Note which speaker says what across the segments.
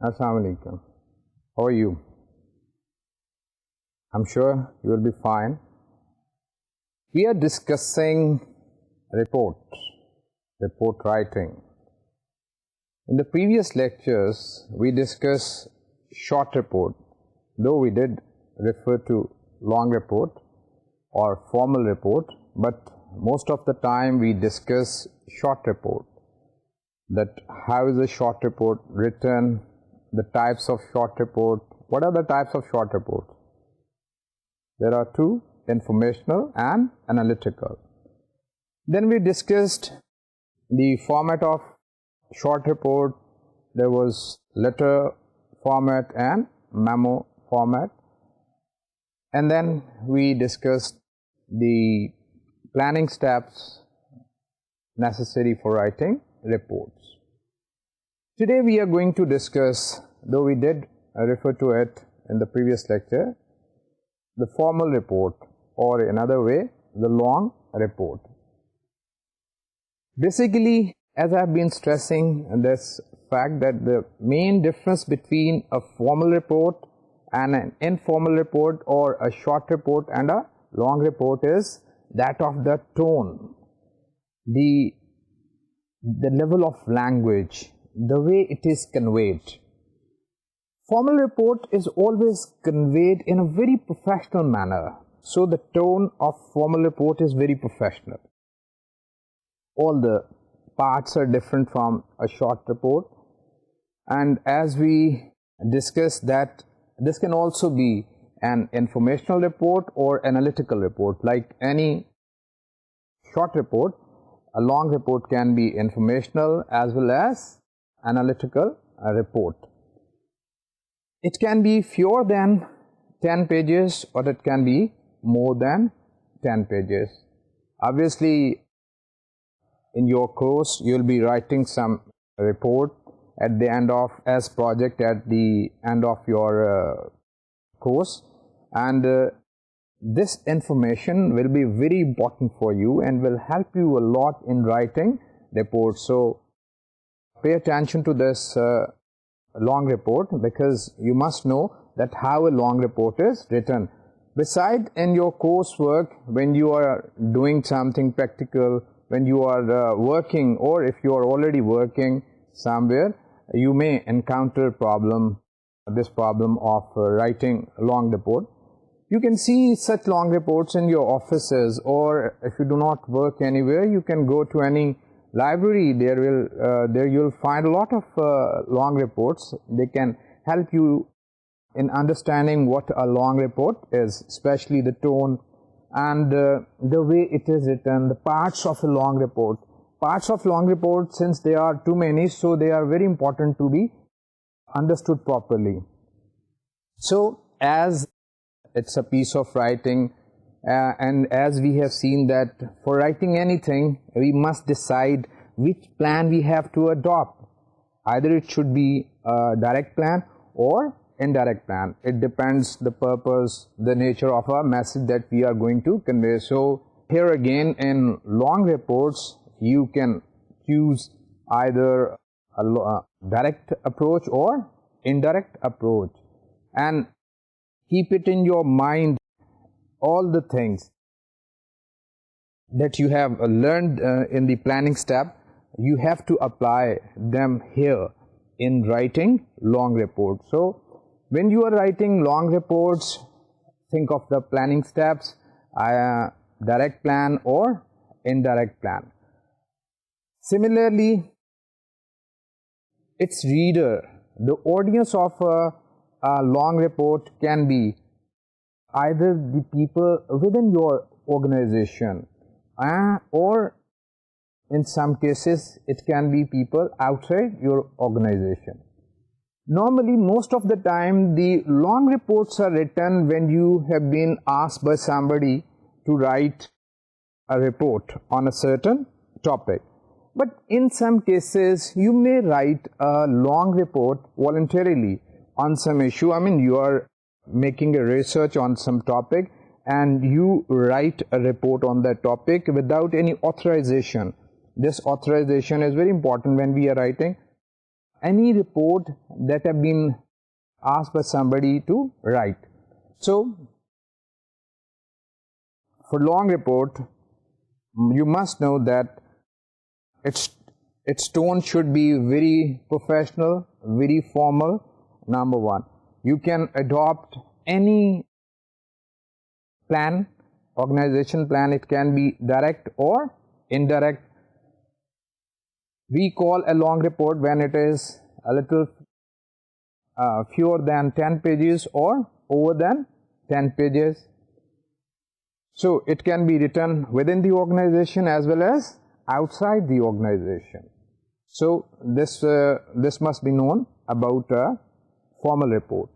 Speaker 1: Assalamu alaikum. How are you? I'm sure you will be fine. We are discussing report writing. In the previous lectures, we discussed short report, though we did refer to long report or formal report, but most of the time we discuss short report. That how is a short report written, the types of short report. What are the types of short reports? There are two, informational and analytical. Then we discussed the format of short report. There was letter format and memo format. And then we discussed the planning steps necessary for writing reports. Today we are going to discuss, though we did refer to it in the previous lecture, the formal report, or another way, the long report. Basically, as I have been stressing this fact that the main difference between a formal report and an informal report, or a short report and a long report, is that of the tone, the level of language, the way it is conveyed. Formal report is always conveyed in a very professional manner. So the tone of formal report is very professional. All the parts are different from a short report. And as we discussed that this can also be an informational report or analytical report. Like any short report, a long report can be informational as well as analytical report. It can be fewer than 10 pages or it can be more than 10 pages. Obviously, in your course, you will be writing some report at the end of as project at the end of your course, and this information will be very important for you and will help you a lot in writing reports. So pay attention to this long report, because you must know that how a long report is written. Besides, in your coursework, when you are doing something practical, when you are working, or if you are already working somewhere, you may encounter this problem of writing a long report. You can see such long reports in your offices, or if you do not work anywhere, you can go to any library. There you'll find a lot of long reports. They can help you in understanding what a long report is, especially the tone and the way it is written, the parts of a long report. Parts of long report, since there are too many, so they are very important to be understood properly. So as it's a piece of writing, and as we have seen that for writing anything, we must decide which plan we have to adopt. Either it should be a direct plan or indirect plan. It depends the purpose, the nature of a message that we are going to convey. So here again, in long reports, you can choose either a direct approach or indirect approach, and keep it in your mind all the things that you have learned in the planning step. You have to apply them here in writing long reports. So when you are writing long reports, think of the planning steps, direct plan or indirect plan. Similarly, its reader, the audience of a long report can be either the people within your organization, or in some cases it can be people outside your organization. Normally, most of the time, the long reports are written when you have been asked by somebody to write a report on a certain topic. But in some cases, you may write a long report voluntarily on some issue. I mean, you are making a research on some topic and you write a report on that topic without any authorization. This authorization is very important when we are writing any report that have been asked by somebody to write. So, for long report, you must know that its tone should be very professional, very formal, number one. You can adopt any plan, organization plan. It can be direct or indirect. We call a long report when it is a little fewer than 10 pages or over than 10 pages. So it can be written within the organization as well as outside the organization. So this must be known about a formal report.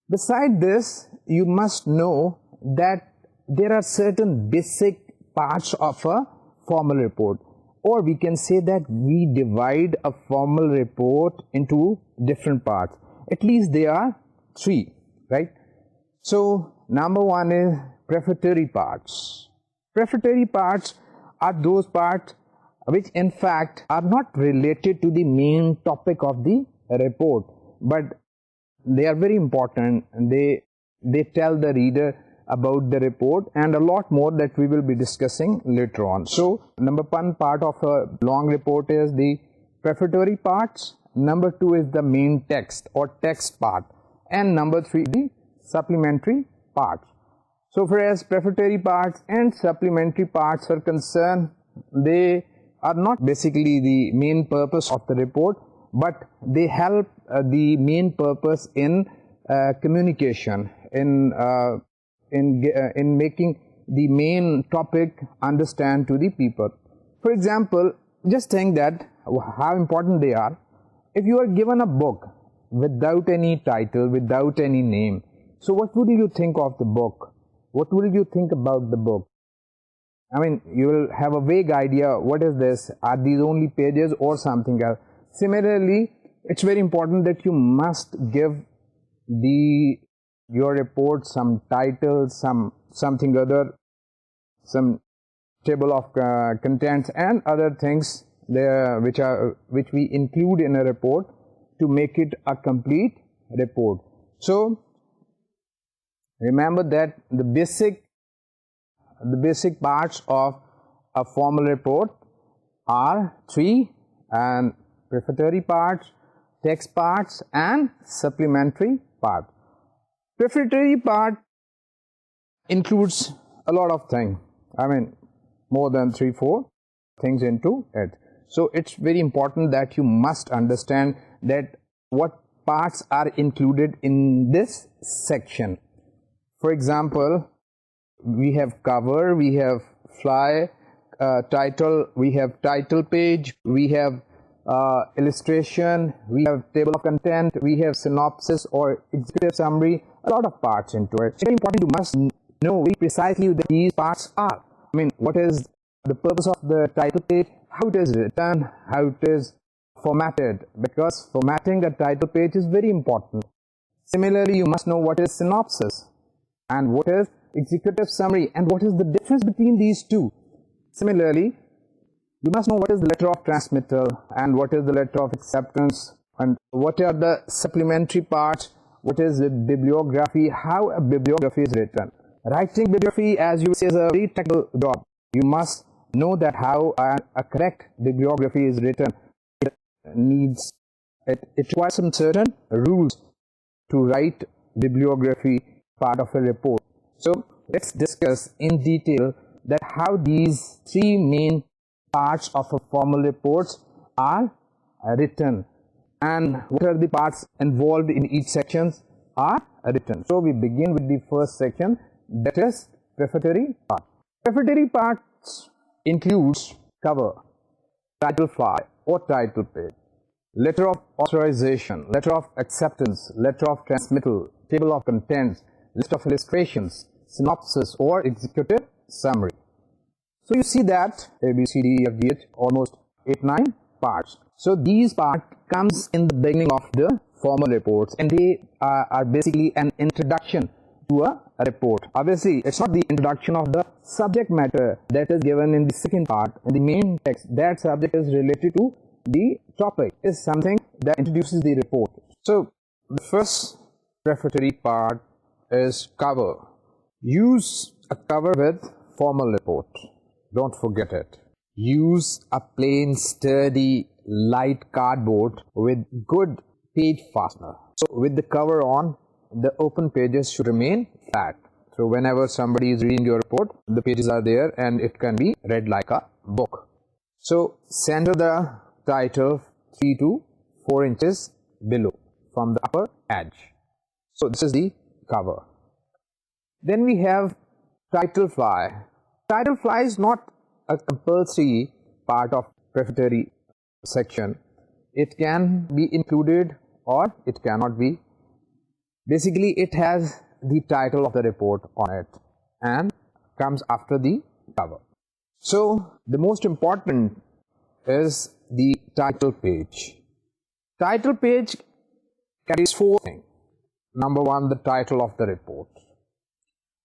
Speaker 1: Beside this, you must know that there are certain basic parts of a formal report, or we can say that we divide a formal report into different parts. At least there are three, right? So number one is prefatory parts. Prefatory parts are those parts which in fact are not related to the main topic of the report, but they are very important. They tell the reader about the report and a lot more that we will be discussing later on. So number one part of a long report is the prefatory parts, number two is the main text or text part, and number three the supplementary parts. So far as prefatory parts and supplementary parts are concerned, they are not basically the main purpose of the report, but they help the main purpose in communication, in making the main topic understand to the people. For example, just think that how important they are. If you are given a book without any title, without any name, so what would you think of the book? What will you think about the book? I mean, you will have a vague idea, what is this? Are these only pages or something else? Similarly, it's very important that you must give your report some title, something other, some table of contents and other things there which we include in a report to make it a complete report. So remember that the basic parts of a formal report are three, and prefatory parts, text parts and supplementary part. Prefatory part includes a lot of things. I mean, more than 3-4 things into it. So it's very important that you must understand that what parts are included in this section. For example, we have cover, we have fly, title, we have title page, we have illustration, we have table of content, we have synopsis or executive summary, a lot of parts into it. It's very important you must know very precisely what these parts are. I mean, what is the purpose of the title page, how it is written, how it is formatted, because formatting the title page is very important. Similarly, you must know what is synopsis and what is executive summary and what is the difference between these two. Similarly, you must know what is the letter of transmittal and what is the letter of acceptance, and what are the supplementary parts, what is the bibliography, how a bibliography is written. Writing bibliography, as you say, is a very technical job. You must know that how a correct bibliography is written. It requires some certain rules to write bibliography part of a report. So let's discuss in detail that how these three main parts of a formal reports are written and what are the parts involved in each section are written. So we begin with the first section, that is prefatory part. Prefatory parts includes cover, title fly or title page. letter of authorization, letter of acceptance, letter of transmittal, table of contents, list of illustrations, synopsis or executive summary. So you see that A, B, C, D, E, F, G, H, almost 8-9 parts. So these parts comes in the beginning of the formal reports, and they are basically an introduction to a report. Obviously, it's not the introduction of the subject matter that is given in the second part. In the main text, that subject is related to the topic, is something that introduces the report. So the first prefatory part is cover. Use a cover with formal report. Don't forget it. Use a plain, sturdy, light cardboard with good page fastener. So with the cover on, the open pages should remain flat. So whenever somebody is reading your report, the pages are there and it can be read like a book. So center the title 3 to 4 inches below from the upper edge. So this is the cover. Then we have title fly. Title fly is not a compulsory part of prefatory section. It can be included or it cannot be. Basically, it has the title of the report on it and comes after the cover. So the most important is the title page. Title page carries 4 things. Number 1, the title of the report.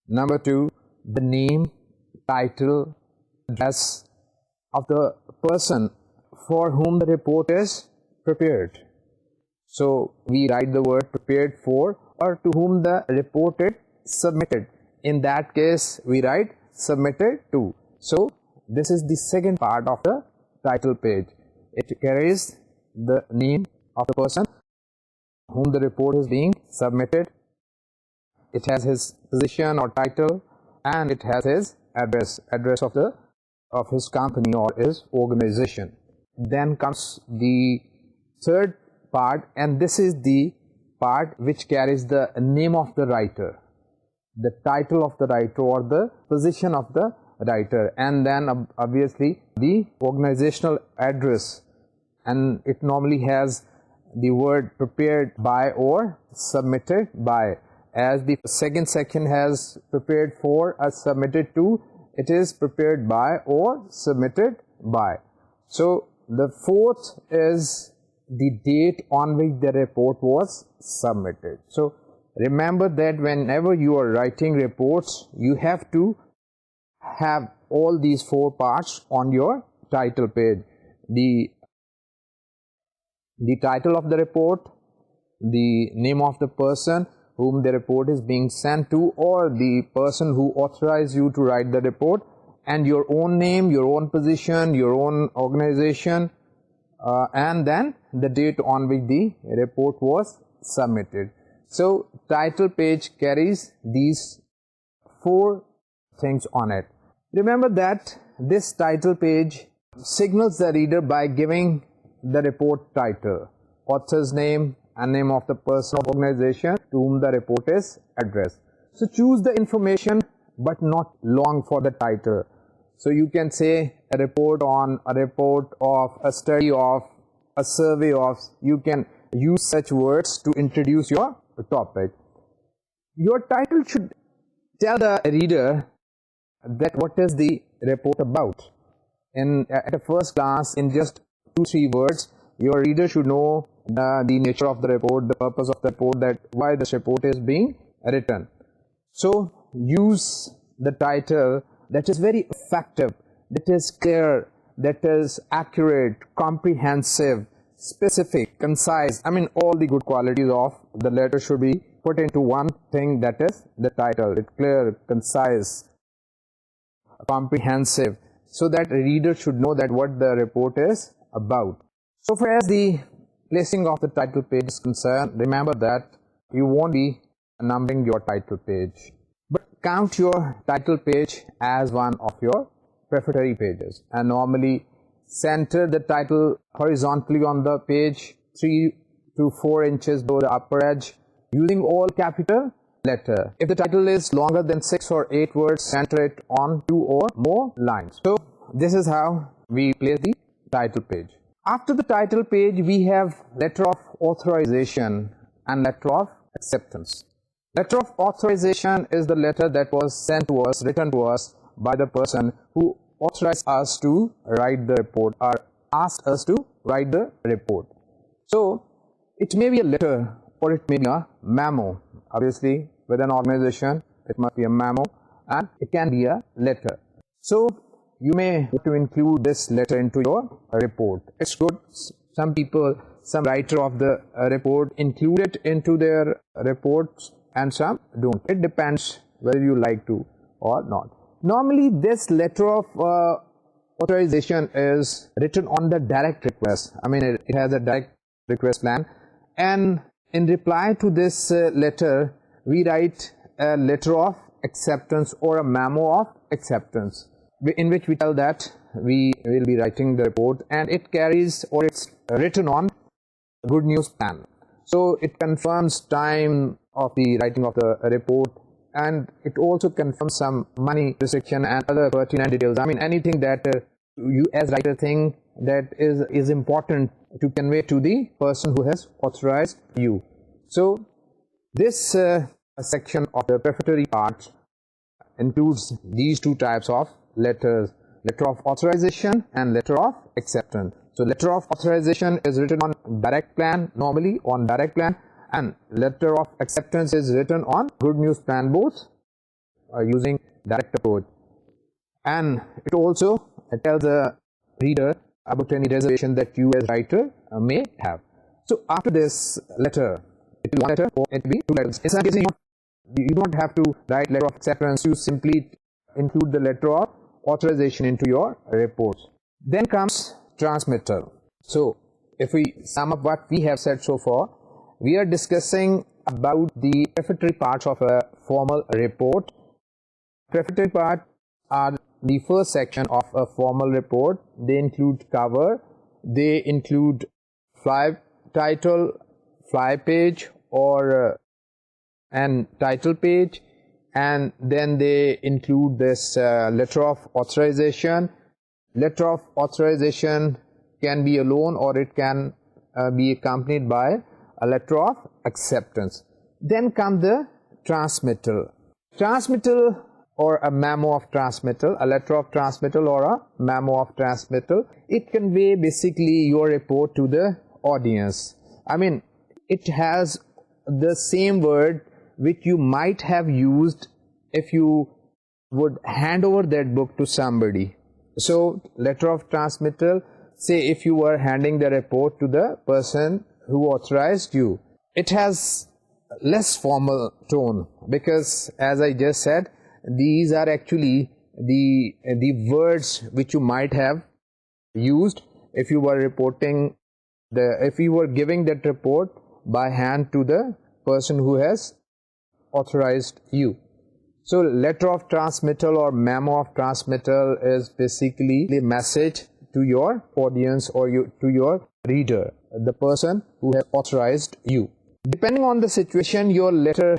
Speaker 1: Number 2, the name, title, address of the person for whom the report is prepared. So we write the word prepared for or to whom the report is submitted. In that case, we write submitted to. So this is the second part of the title page. It carries the name of the person whom the report is being submitted. It has his position or title, and it has his address of his company or his organization. Then comes the third part, and this is the part which carries the name of the writer, the title of the writer or the position of the writer, and then obviously the organizational address, and it normally has the word prepared by or submitted by. As the second section has prepared for or submitted to, it is prepared by or submitted by. So the fourth is the date on which the report was submitted. So remember that whenever you are writing reports, you have to have all these 4 parts on your title page. The title of the report, the name of the person whom the report is being sent to, or the person who authorized you to write the report, and your own name, your own position, your own organization, and then the date on which the report was submitted. So title page carries these 4 things on it. Remember that this title page signals the reader by giving the report title, author's name, and name of the person or organization to whom the report is addressed. So choose the information but not long for the title. So you can say a report on, a report of, a study of, a survey of. You can use such words to introduce your topic. Your title should tell the reader that what is the report about. At a first glance, in just 2-3 words, your reader should know the nature of the report, the purpose of the report, that why this report is being written. So use the title that is very effective, that is clear, that is accurate, comprehensive, specific, concise. I mean, all the good qualities of the letter should be put into one thing, that is the title. It's clear, concise, comprehensive, so that a reader should know that what the report is about. So far as the placing of the title page is concerned, remember that you won't be numbering your title page, but count your title page as one of your prefatory pages, and normally center the title horizontally on the page 3 to 4 inches below the upper edge, using all capital letter. If the title is longer than 6 or 8 words, center it on 2 or more lines. So this is how we place the title page. After the title page, we have letter of authorization and letter of acceptance. Letter of authorization is the letter that was sent to us, written to us by the person who authorized us to write the report or asked us to write the report. So it may be a letter or it may be a memo. Obviously, with an organization, it must be a memo and it can be a letter. So you may want to include this letter into your report. It's good. Some people, some writer of the report include it into their reports and some don't. It depends whether you like to or not. Normally, this letter of authorization is written on the direct request. I mean, it has a direct request plan. And in reply to this letter, we write a letter of acceptance or a memo of acceptance, in which we tell that we will be writing the report and it carries or it's written on good news plan. So it confirms time of the writing of the report and it also confirms some money restriction and other pertinent details. I mean, anything that you as writer think that is important to convey to the person who has authorized you. So this section of the prefatory part includes these two types of letters, letter of authorization and letter of acceptance. So letter of authorization is written on direct plan, normally on direct plan, and letter of acceptance is written on good news plan, both using direct approach. And it also tells the reader about any reservation that you as writer may have. So after this letter, it will be one letter or it will be two letters. In some cases, you don't have to write letter of acceptance, you simply include the letter of authorization into your reports. Then comes transmittal. So if we sum up what we have said so far, we are discussing about the prefatory parts of a formal report. Prefatory parts are the first section of a formal report. They include cover, they include fly title, fly page or and title page, and then they include this letter of authorization. Letter of authorization can be alone or it can be accompanied by a letter of acceptance. Then comes the transmittal. Transmittal or a memo of transmittal, a letter of transmittal or a memo of transmittal. It convey basically your report to the audience. I mean, it has the same word which you might have used if you would hand over that book to somebody. So letter of transmittal, say if you were handing the report to the person who authorized you, it has less formal tone, because as I just said, these are actually the words which you might have used if you were reporting if you were giving that report by hand to the person who has authorized you. So letter of transmittal or memo of transmittal is basically the message to your audience or to your reader, the person who has authorized you. Depending on the situation, your letter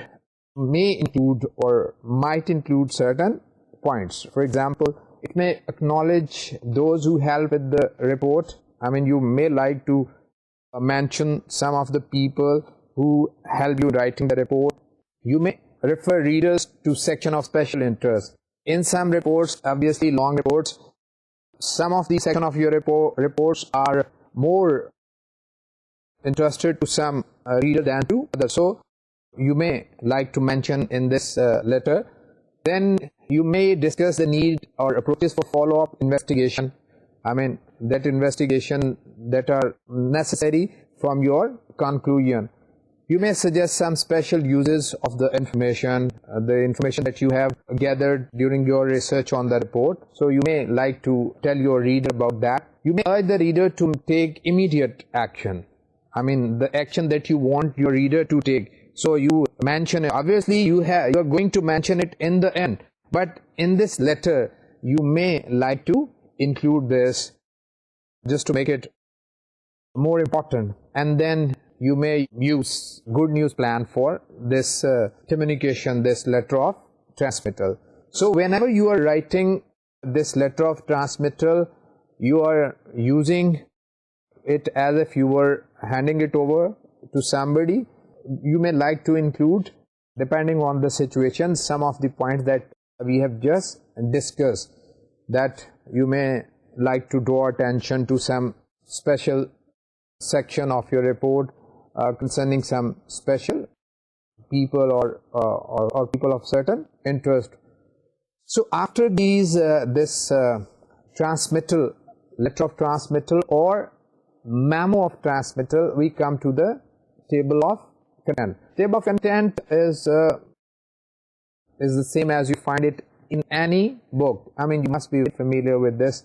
Speaker 1: may include or might include certain points. For example, it may acknowledge those who help with the report. I mean, you may like to mention some of the people who help you writing the report. You may refer readers to section of special interest. In some reports, obviously long reports, some of the section of your reports are more interested to some reader than to others. So you may like to mention in this letter. Then you may discuss the need or approaches for follow-up investigation. I mean, that investigation that are necessary from your conclusion. You may suggest some special uses of the information that you have gathered during your research on the report. So you may like to tell your reader about that. You may urge the reader to take immediate action. I mean, the action that you want your reader to take. So you mention it. Obviously, you are going to mention it in the end. But in this letter, you may like to include this just to make it more important. And then you may use good news plan for this communication, this letter of transmittal. So whenever you are writing this letter of transmittal, you are using it as if you were handing it over to somebody. You may like to include, depending on the situation, some of the points that we have just discussed, that you may like to draw attention to some special section of your report concerning some special people or people of certain interest. So after this transmittal, letter of transmittal or memo of transmittal, we come to the table of content. Table of content is the same as you find it in any book. I mean, you must be familiar with this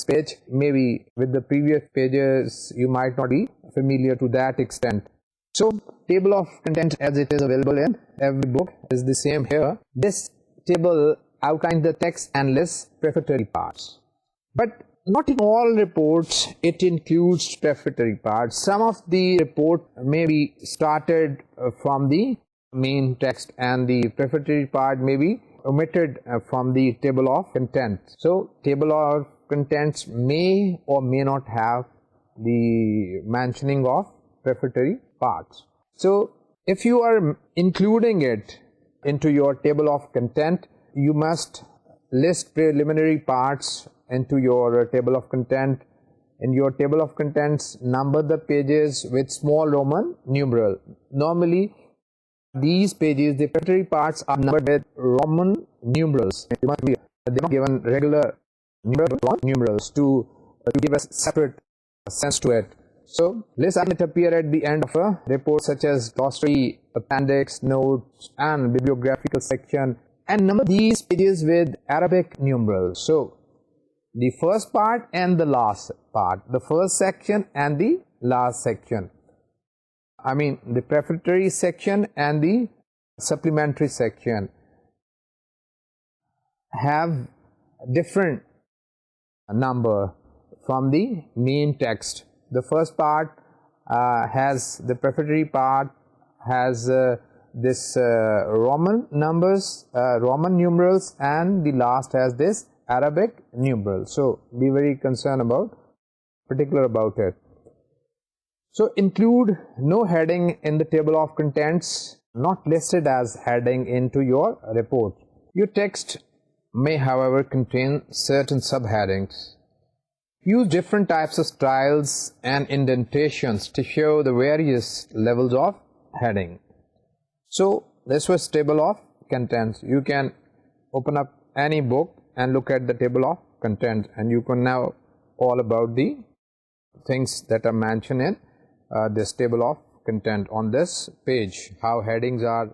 Speaker 1: page. Maybe with the previous pages you might not be familiar to that extent. So table of content as it is available in every book is the same here. This table outlines the text and lists prefatory parts, but not in all reports it includes prefatory parts. Some of the report may be started from the main text and the prefatory part may be omitted from the table of contents. So table of contents may or may not have the mentioning of prefatory parts. So if you are including it into your table of content, you must list preliminary parts into your table of content. In your table of contents, number the pages with small Roman numeral. Normally these pages, the prefatory parts, are numbered with Roman numerals. They must be given regular numerals to give us separate sense to it. So lists might appear at the end of a report, such as glossary, appendix, notes and bibliographical section, and number these pages with Arabic numerals. So the first part and the last part, the first section and the last section, I mean the prefatory section and the supplementary section, have different number from the main text. The first part has the prefatory part has this Roman numbers, Roman numerals, and the last has this Arabic numeral. So be very concerned about, particular about it. So include no heading in the table of contents not listed as heading into your report. Your text may, however, contain certain subheadings. Use different types of styles and indentations to show the various levels of heading. So this was table of contents. You can open up any book and look at the table of contents, and you can know all about the things that are mentioned in this table of content on this page, how headings are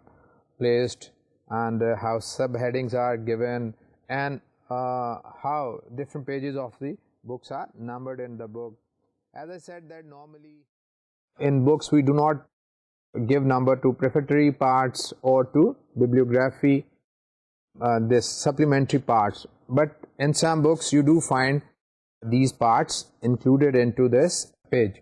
Speaker 1: placed and how subheadings are given, and how different pages of the books are numbered in the book. As I said that normally in books we do not give number to prefatory parts or to bibliography, this supplementary parts, but in some books you do find these parts included into this page.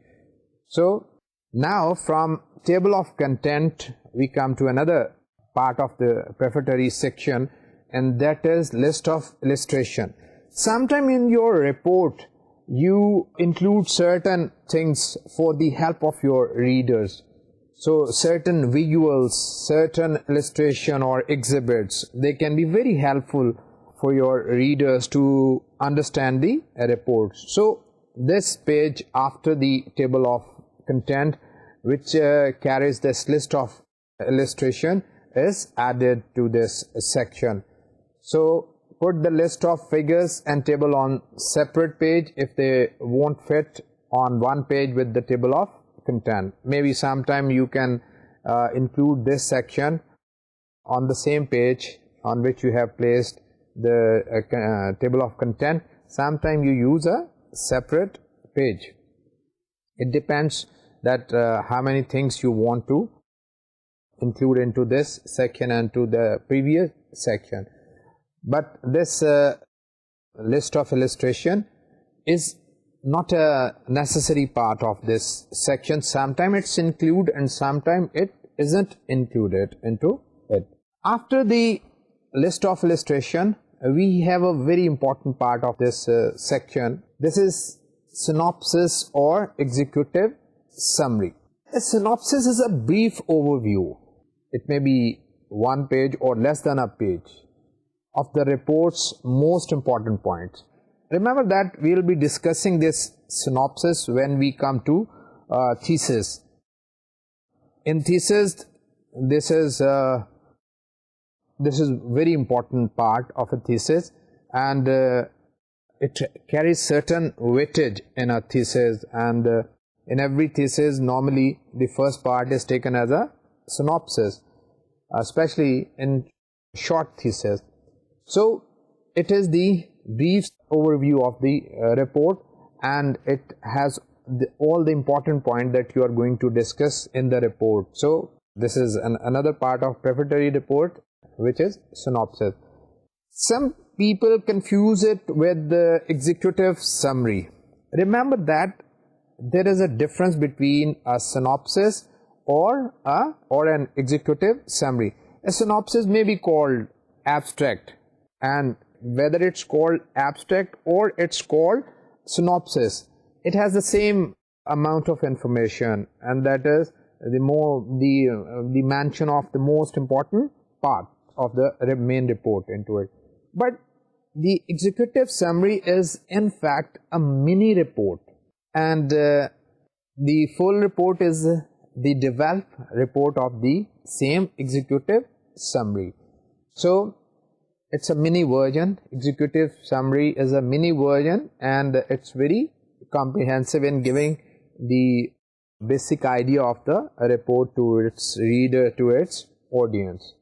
Speaker 1: So now from table of content we come to another part of the prefatory section, and that is list of illustration. Sometime in your report you include certain things for the help of your readers. So certain visuals, certain illustration or exhibits, they can be very helpful for your readers to understand the report. So this page after the table of content, which carries this list of illustration, is added to this section. So put the list of figures and table on separate page if they won't fit on one page with the table of content. Maybe sometime you can include this section on the same page on which you have placed the table of content. Sometime you use a separate page. It depends that how many things you want to include into this section and to the previous section. But this list of illustration is not a necessary part of this section. Sometimes it's included and sometimes it isn't included into it. After the list of illustration, we have a very important part of this section. This is synopsis or executive summary. A synopsis is a brief overview. It may be 1 page or less than a page of the report's most important points. Remember that we will be discussing this synopsis when we come to thesis. In thesis, this is very important part of a thesis, and it carries certain weightage in a thesis, and in every thesis normally the first part is taken as a synopsis, especially in short thesis. So it is the brief overview of the report, and it has all the important points that you are going to discuss in the report. So this is another part of prefatory report, which is synopsis. Some people confuse it with the executive summary. Remember that there is a difference between a synopsis or an executive summary. A synopsis may be called abstract, and whether it's called abstract or it's called synopsis, it has the same amount of information, and that is the mention of the most important part of the main report into it. But the executive summary is in fact a mini report, and the full report is the developed report of the same executive summary. So it's a mini version. Executive summary is a mini version, and it's very comprehensive in giving the basic idea of the report to its reader, to its audience.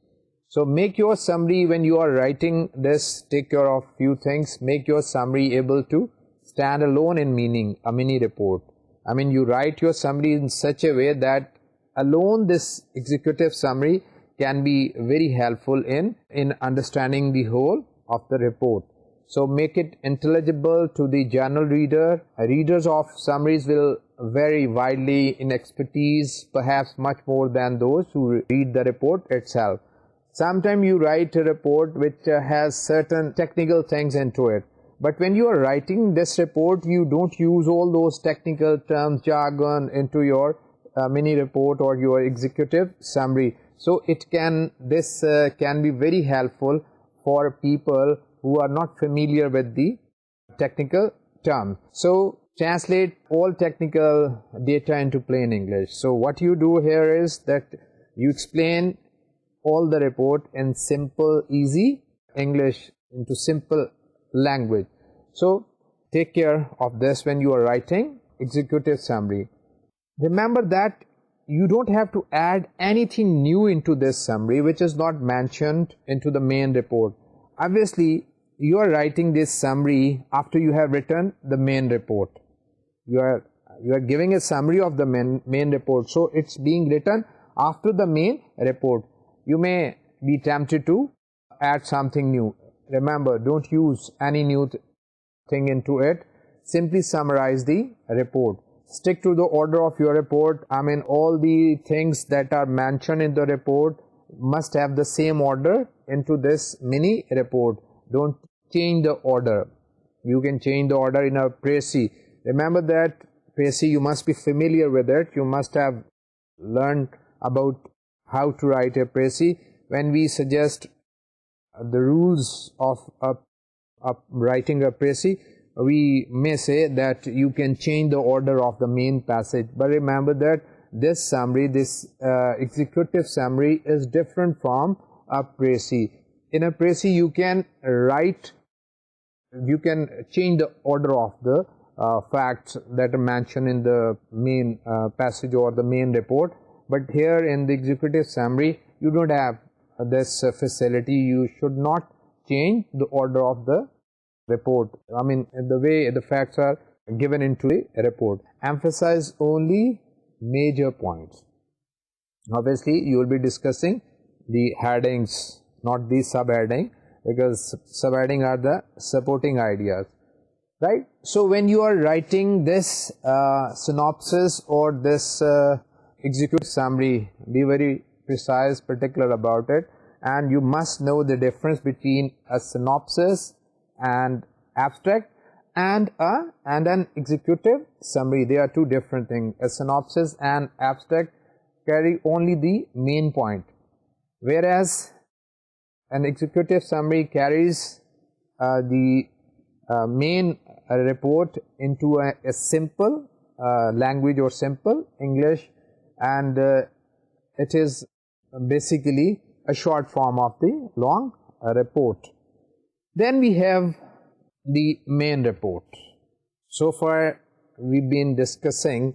Speaker 1: So make your summary, when you are writing this, take care of few things. Make your summary able to stand alone in meaning a mini report. I mean, you write your summary in such a way that alone this executive summary can be very helpful in understanding the whole of the report. So make it intelligible to the general reader. Readers of summaries will vary widely in expertise, perhaps much more than those who read the report itself. Sometimes you write a report which has certain technical things into it, but when you are writing this report, you don't use all those technical terms, jargon into your mini report or your executive summary. So this can be very helpful for people who are not familiar with the technical terms. So translate all technical data into plain English. So what you do here is that you explain all the report in simple, easy English, into simple language. So take care of this when you are writing executive summary. Remember that you don't have to add anything new into this summary which is not mentioned into the main report. Obviously, you are writing this summary after you have written the main report. You are giving a summary of the main report, so it's being written after the main report. You may be tempted to add something new. Remember, don't use any new thing into it. Simply summarize the report. Stick to the order of your report. I mean, all the things that are mentioned in the report must have the same order into this mini report. Don't change the order. You can change the order in a précis. Remember that précis, you must be familiar with it. You must have learned about how to write a précis. When we suggest the rules of writing a précis, we may say that you can change the order of the main passage. But remember that this summary, this executive summary is different from a précis. In a précis, you can change the order of the facts that are mentioned in the main passage or the main report. But here in the executive summary, you don't have this facility. You should not change the order of the report. I mean, the way the facts are given into the report. Emphasize only major points. Obviously, you will be discussing the headings, not the subheading, because subheading are the supporting ideas, right? So when you are writing this synopsis or this executive summary, be very precise, particular about it, and you must know the difference between a synopsis and abstract and an executive summary. They are two different things. A synopsis and abstract carry only the main point, whereas an executive summary carries the main report into a simple language or simple English, and it is basically a short form of the long report. Then we have the main report. So far we've been discussing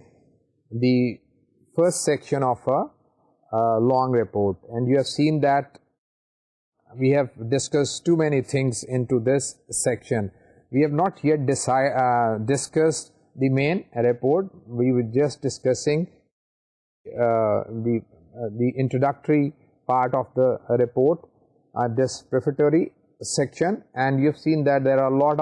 Speaker 1: the first section of a long report, and you have seen that we have discussed too many things into this section. We have not yet discussed the main report. We were just discussing the introductory part of the report, this prefatory section, and you've seen that there are a lot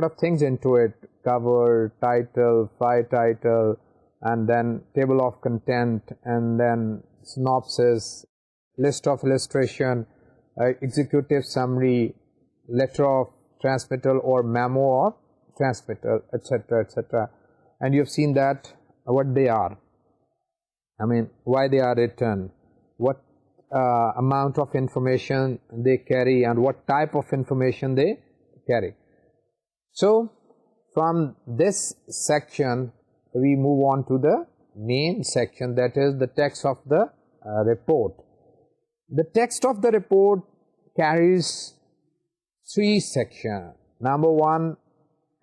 Speaker 1: of things into it: cover, title, file title, and then table of content, and then synopsis, list of illustration, executive summary, letter of transmittal or memo of transmittal, etc., etc. And you've seen that what they are, I mean why they are written, what amount of information they carry, and what type of information they carry. So from this section we move on to the main section, that is the text of the report. The text of the report carries three sections. Number one,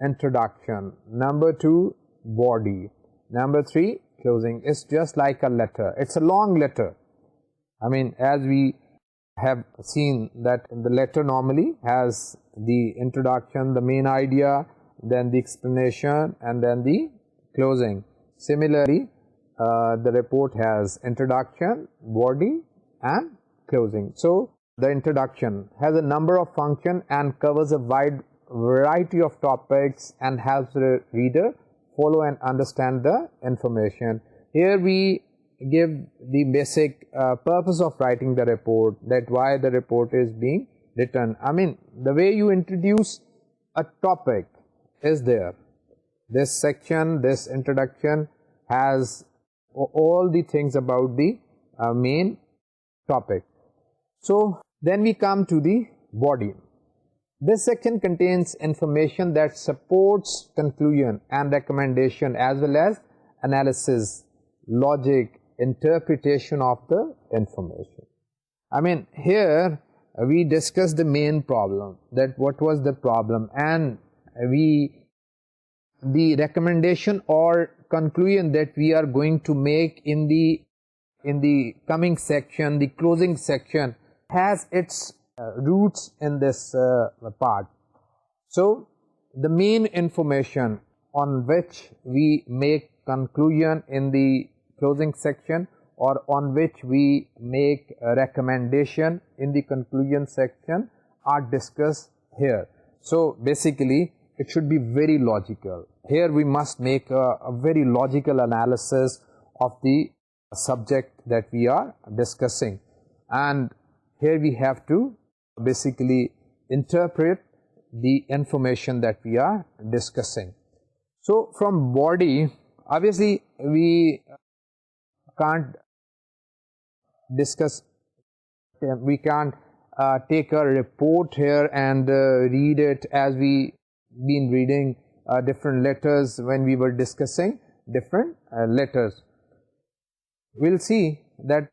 Speaker 1: introduction. Number two, body. Number three, closing. It's just like a letter. It's a long letter. I mean, as we have seen that the letter normally has the introduction, the main idea, then the explanation, and then the closing. Similarly, the report has introduction, body, and closing. So the introduction has a number of functions and covers a wide variety of topics and helps the reader follow and understand the information. Here we give the basic purpose of writing the report, that why the report is being written. I mean, the way you introduce a topic is there. This section, this introduction has all the things about the main topic. So then we come to the body. This section contains information that supports conclusion and recommendation, as well as analysis, logic, interpretation of the information. I mean, here we discuss the main problem, that what was the problem, and the recommendation or conclusion that we are going to make in the coming section, the closing section, has its roots in this part. So the main information on which we make conclusion in the closing section, or on which we make a recommendation in the conclusion section, are discussed here. So basically it should be very logical. Here we must make a very logical analysis of the subject that we are discussing, and here we have to basically interpret the information that we are discussing. So from body, obviously we can't discuss, we can't take a report here and read it as we been reading different letters when we were discussing different letters. We'll see that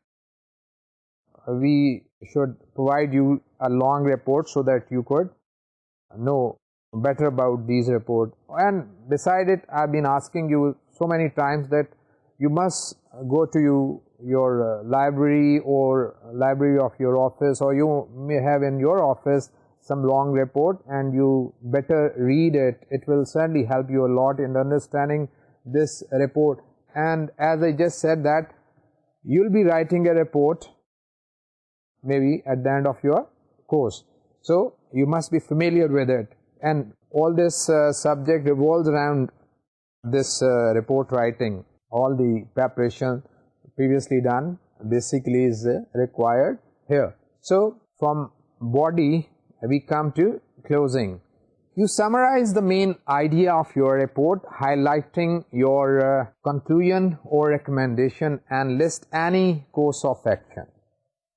Speaker 1: we should provide you a long report so that you could know better about these reports. And beside it, I've been asking you so many times that you must go to your library or library of your office, or you may have in your office some long report, and you better read it. It will certainly help you a lot in understanding this report. And as I just said, that you'll be writing a report maybe at the end of your course, so you must be familiar with it, and all this subject revolves around this report writing. All the preparation previously done basically is required here. So from body we come to closing. You summarize the main idea of your report, highlighting your conclusion or recommendation, and list any course of action.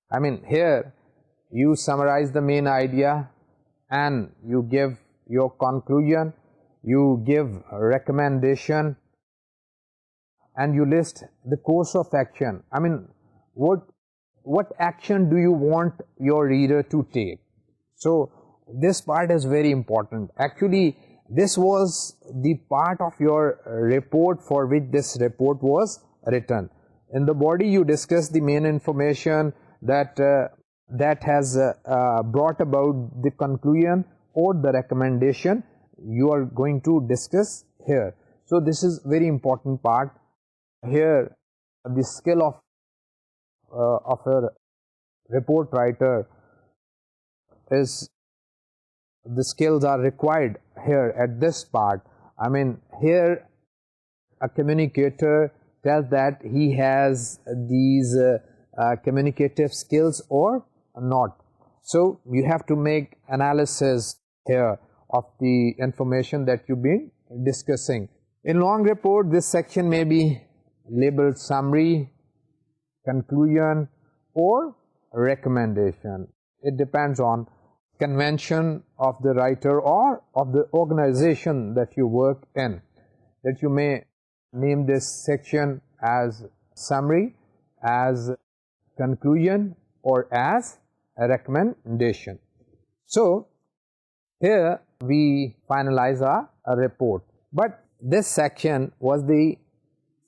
Speaker 1: I mean, here you summarize the main idea and you give your conclusion, you give a recommendation, and you list the course of action. I mean, what action do you want your reader to take? So this part is very important. Actually, this was the part of your report for which this report was written. In the body, you discuss the main information that has brought about the conclusion or the recommendation you are going to discuss here. So this is very important part. Here, the skill of a report writer is, the skills are required here at this part. I mean, here a communicator tells that he has these communicative skills or not. So you have to make analysis here of the information that you've been discussing. In long report, this section may be labeled summary, conclusion, or recommendation. It depends on convention of the writer or of the organization that you work in, that you may name this section as summary, as conclusion, or as a recommendation. So here we finalize a report, but this section was the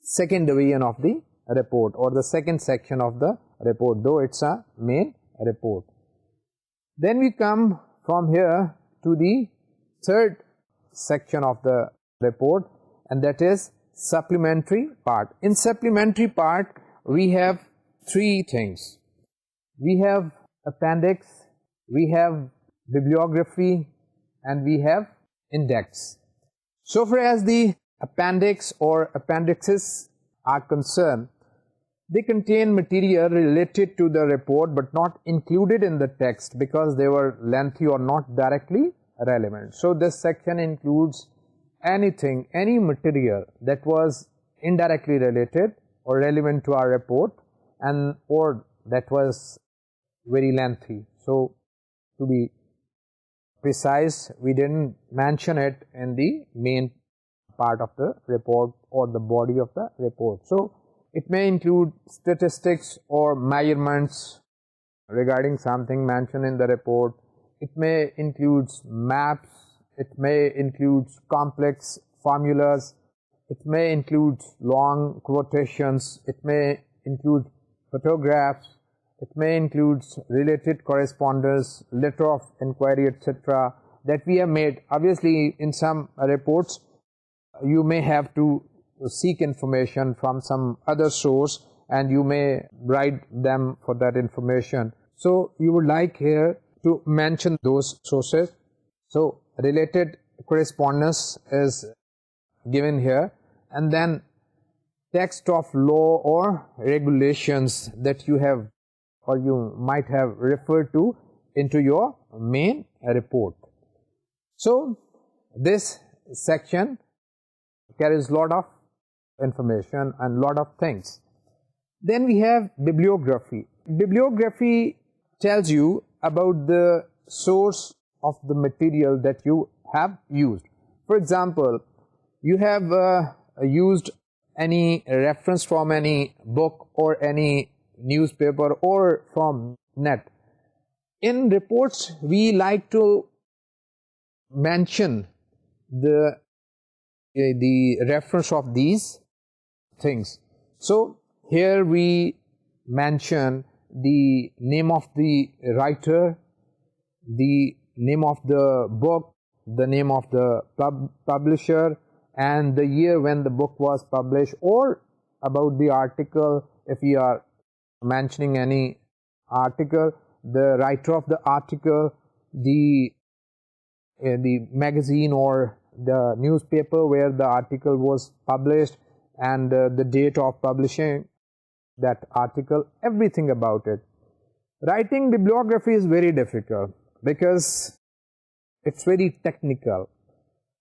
Speaker 1: second division of the report, or the second section of the report, though it's a main report. Then we come from here to the third section of the report, and that is supplementary part. In supplementary part, we have three things. We have appendix, we have bibliography, and we have index. So far as the appendix or appendixes are concerned, they contain material related to the report but not included in the text because they were lengthy or not directly relevant. So this section includes anything, any material that was indirectly related or relevant to our report, and or that was very lengthy. So to be precise, we didn't mention it in the main part of the report or the body of the report. So it may include statistics or measurements regarding something mentioned in the report. It may include maps, it may include complex formulas, it may include long quotations, it may include photographs, it may include related correspondence, letter of inquiry, etc. that we have made. Obviously, in some reports, you may have to seek information from some other source and you may write them for that information. So you would like here to mention those sources. So related correspondence is given here, and then text of law or regulations that you have or you might have referred to into your main report. So this section carries a lot of information and lot of things. Then we have bibliography. Bibliography tells you about the source of the material that you have used. For example, you have used any reference from any book or any newspaper or from net. In reports, we like to mention the reference of these things. So here we mention the name of the writer, the name of the book, the name of the publisher, and the year when the book was published, or about the article. If we are mentioning any article, the writer of the article, the magazine or the newspaper where the article was published, and the date of publishing that article, everything about it. Writing bibliography is very difficult because it's very technical,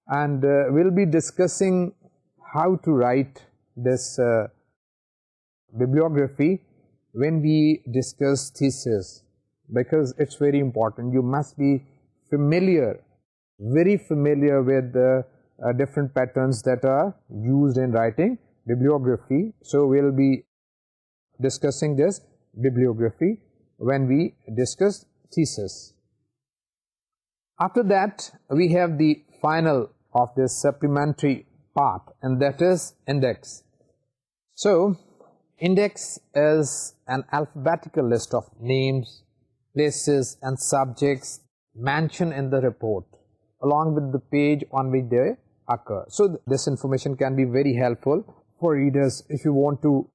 Speaker 1: and we'll be discussing how to write this bibliography when we discuss thesis, because it's very important. You must be familiar, very familiar with the different patterns that are used in writing bibliography. So we'll be discussing this bibliography when we discuss thesis. After that, we have the final of this supplementary part, and that is index. So index is an alphabetical list of names, places and subjects mentioned in the report along with the page on which they occur. So this information can be very helpful for readers. If you want to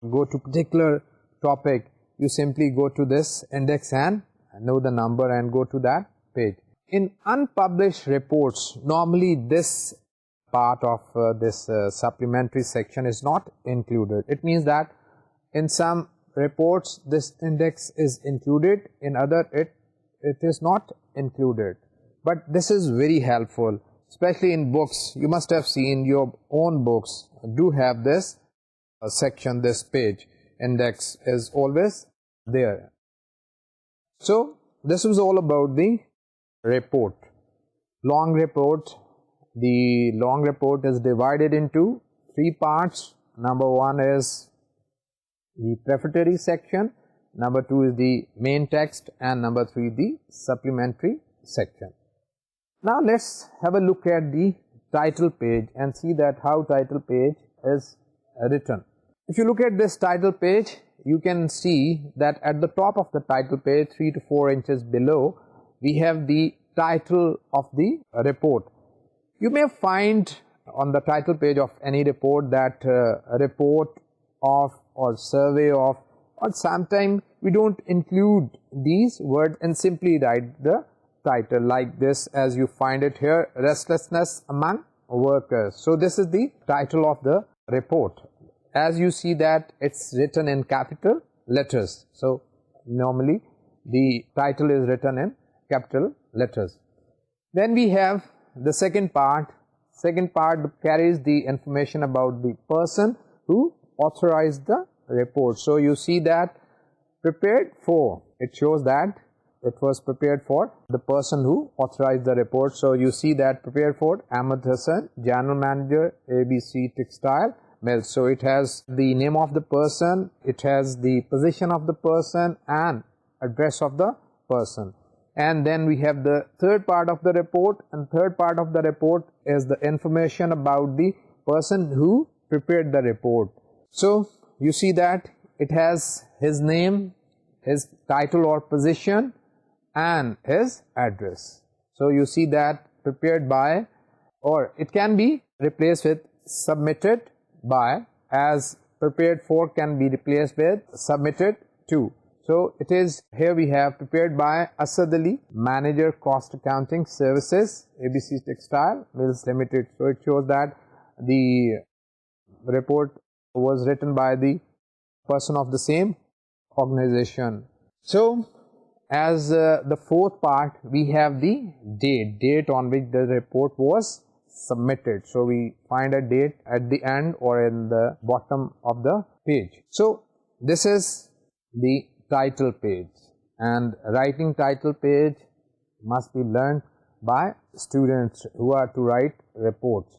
Speaker 1: go to particular topic, you simply go to this index and know the number and go to that page. In unpublished reports, normally this part of this supplementary section is not included. It means that in some reports this index is included, in other it is not included. But this is very helpful, especially in books. You must have seen your own books do have this section, this page. Index is always there. So this was all about the report. Long report. The long report is divided into 3 parts. Number 1 is the prefatory section, number 2 is the main text, and number 3 the supplementary section. Now let's have a look at the title page and see that how title page is written. If you look at this title page, you can see that at the top of the title page, 3 to 4 inches below, we have the title of the report. You may find on the title page of any report that a report of or survey of, or sometimes we don't include these words and simply write the title like this, as you find it here, restlessness among workers. So this is the title of the report. As you see that it's written in capital letters. So normally the title is written in capital letters. Then we have the second part. Second part carries the information about the person who authorized the report. So you see that prepared for, it shows that it was prepared for the person who authorized the report. So you see that prepared for Ahmed Hassan, General Manager, ABC Textile Mills. So it has the name of the person, it has the position of the person and address of the person. And then we have the third part of the report, and third part of the report is the information about the person who prepared the report. So you see that it has his name, his title or position and his address. So you see that prepared by, or it can be replaced with submitted by, as prepared for can be replaced with submitted to. So it is, here we have prepared by Asad Ali, Manager Cost Accounting Services, ABC Textile Mills Limited. So it shows that the report was written by the person of the same organization. So as the fourth part, we have the date on which the report was submitted. So we find a date at the end or in the bottom of the page. So this is the title page, and writing title page must be learned by students who are to write reports.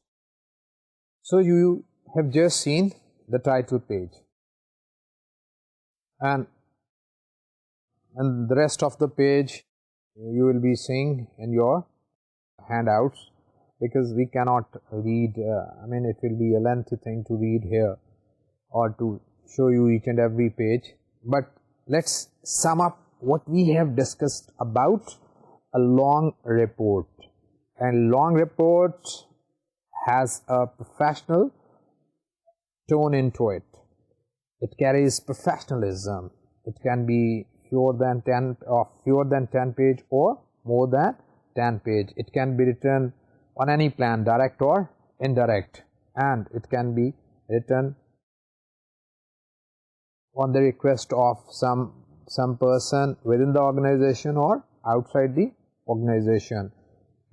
Speaker 1: So you have just seen the title page, and the rest of the page you will be seeing in your handouts, because we cannot read, I mean it will be a lengthy thing to read here or to show you each and every page. But let's sum up what we have discussed about a long report. And long report has a professional tone into it. It carries professionalism. It can be fewer than 10 page or more than 10 page. It can be written on any plan, direct or indirect, and it can be written on the request of some person within the organization or outside the organization.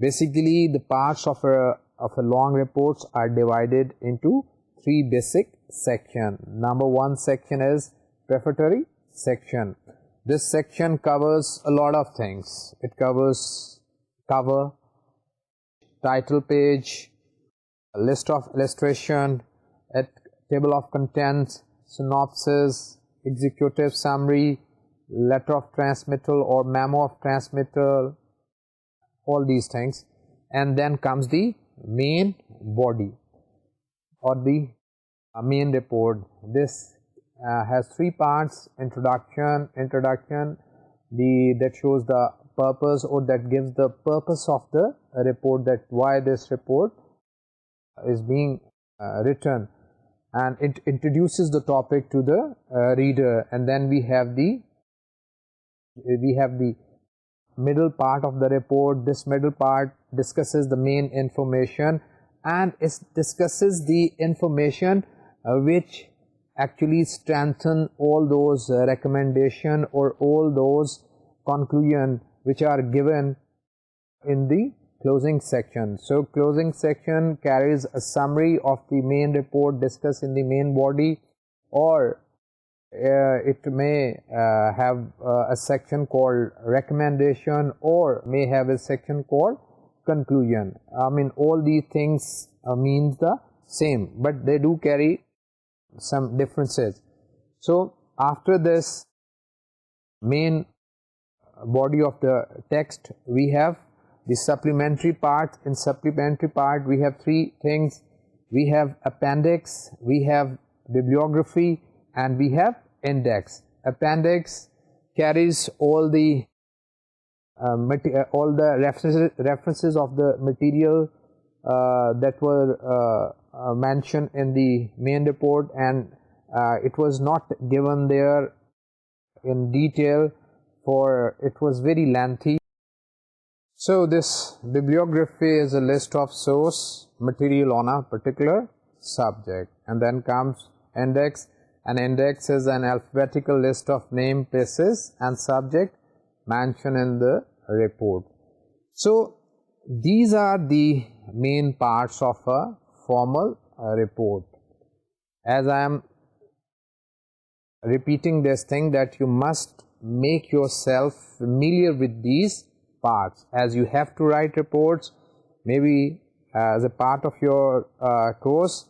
Speaker 1: Basically, the parts of a long reports are divided into three basic sections. Number one section is prefatory section. This section covers a lot of things. It covers cover, title page, a list of illustration, a table of contents, synopsis, executive summary, letter of transmittal or memo of transmittal, all these things. And then comes the main body or the main report. This has three parts: introduction, that shows the purpose, or that gives the purpose of the report, that why this report is being written, and it introduces the topic to the reader. And then we have the middle part of the report. This middle part discusses the main information, and it discusses the information which actually strengthen all those recommendation or all those conclusion which are given in the closing section. So closing section carries a summary of the main report discussed in the main body, or it may have a section called recommendation, or may have a section called conclusion. I mean, all these things means the same, but they do carry some differences. So after this main body of the text, we have the supplementary part. In supplementary part, we have three things. We have appendix, we have bibliography, and we have index. Appendix carries all the references of the material that were mentioned in the main report, and it was not given there in detail, for it was very lengthy. So this bibliography is a list of source material on a particular subject. And then comes index. An index is an alphabetical list of name, places and subject mentioned in the report. So these are the main parts of a formal report. As I am repeating this thing, that you must make yourself familiar with these parts, as you have to write reports, maybe as a part of your course,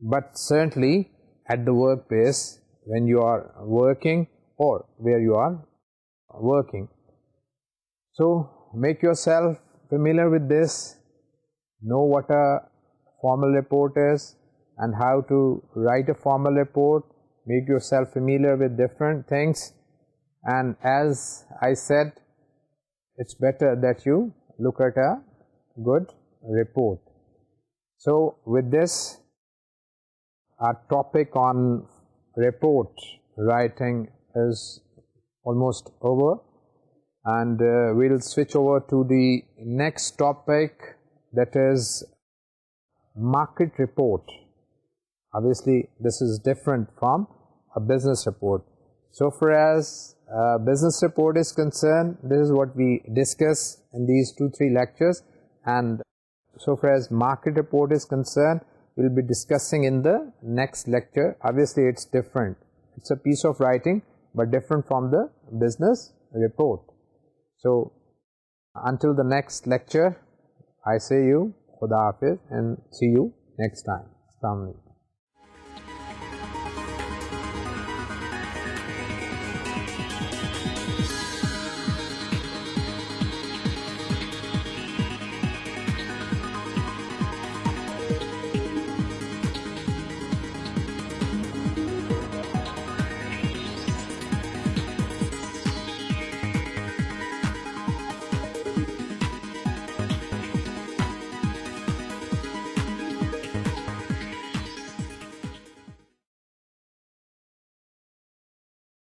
Speaker 1: but certainly at the workplace when you are working or where you are working. So make yourself familiar with this, know what a formal report is and how to write a formal report, make yourself familiar with different things, and as I said, it's better that you look at a good report. So with this, our topic on report writing is almost over, and we'll switch over to the next topic, that is market report. Obviously this is different from a business report. So far as business report is concerned, this is what we discuss in these 2-3 lectures, and so far as market report is concerned, we'll be discussing in the next lecture. Obviously it's different, it's a piece of writing but different from the business report. So until the next lecture, I say you Khuda Hafiz and see you next time. Assalamu alaikum.